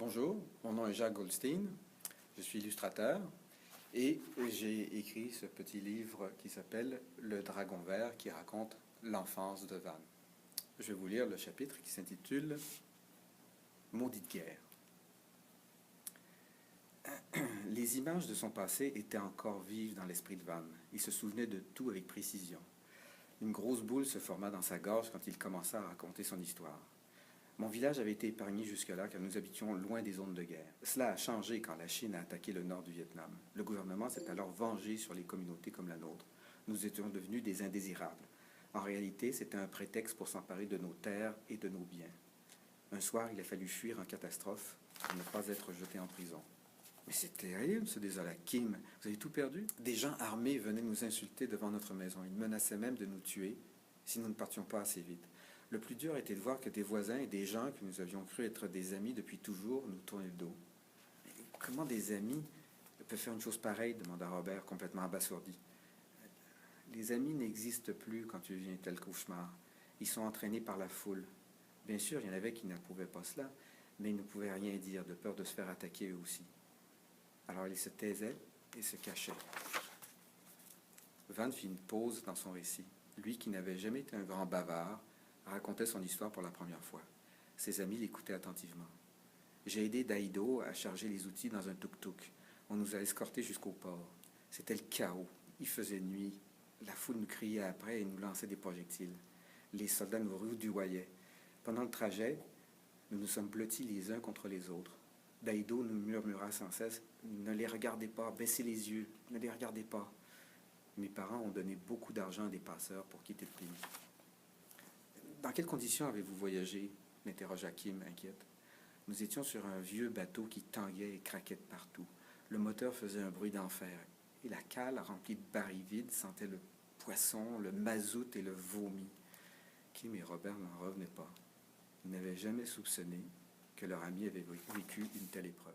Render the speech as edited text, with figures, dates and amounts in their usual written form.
Bonjour, mon nom est Jacques Goldstein, je suis illustrateur et j'ai écrit ce petit livre qui s'appelle Le Dragon Vert qui raconte l'enfance de Van. Je vais vous lire le chapitre qui s'intitule Maudite guerre. Les images de son passé étaient encore vives dans l'esprit de Van. Il se souvenait de tout avec précision. Une grosse boule se forma dans sa gorge quand il commença à raconter son histoire. Mon village avait été épargné jusque-là car nous habitions loin des zones de guerre. Cela a changé quand la Chine a attaqué le nord du Vietnam. Le gouvernement s'est alors vengé sur les communautés comme la nôtre. Nous étions devenus des indésirables. En réalité, c'était un prétexte pour s'emparer de nos terres et de nos biens. Un soir, il a fallu fuir en catastrophe pour ne pas être jeté en prison. « Mais c'est terrible, se désola Kim. Vous avez tout perdu? » Des gens armés venaient nous insulter devant notre maison. Ils menaçaient même de nous tuer si nous ne partions pas assez vite. Le plus dur était de voir que des voisins et des gens que nous avions cru être des amis depuis toujours nous tournaient le dos. « Mais comment des amis peuvent faire une chose pareille? » demanda Robert, complètement abasourdi. « Les amis n'existent plus quand tu vis un tel cauchemar. Ils sont entraînés par la foule. Bien sûr, il y en avait qui n'approuvaient pas cela, mais ils ne pouvaient rien dire, de peur de se faire attaquer eux aussi. Alors ils se taisaient et se cachaient. » Van fit une pause dans son récit. Lui, qui n'avait jamais été un grand bavard, racontait son histoire pour la première fois. Ses amis l'écoutaient attentivement. « J'ai aidé Daido à charger les outils dans un tuk-tuk. On nous a escortés jusqu'au port. C'était le chaos. Il faisait nuit. La foule nous criait après et nous lançait des projectiles. Les soldats nous rudoyaient. Pendant le trajet, nous nous sommes blottis les uns contre les autres. Daido nous murmura sans cesse « Ne les regardez pas, baissez les yeux, ne les regardez pas. » Mes parents ont donné beaucoup d'argent à des passeurs pour quitter le pays. « Dans quelles conditions avez-vous voyagé ?» m'interrogea Kim, inquiète. « Nous étions sur un vieux bateau qui tanguait et craquait de partout. Le moteur faisait un bruit d'enfer, et la cale remplie de barils vides sentait le poisson, le mazout et le vomi. » Kim et Robert n'en revenaient pas. Ils n'avaient jamais soupçonné que leur ami avait vécu une telle épreuve.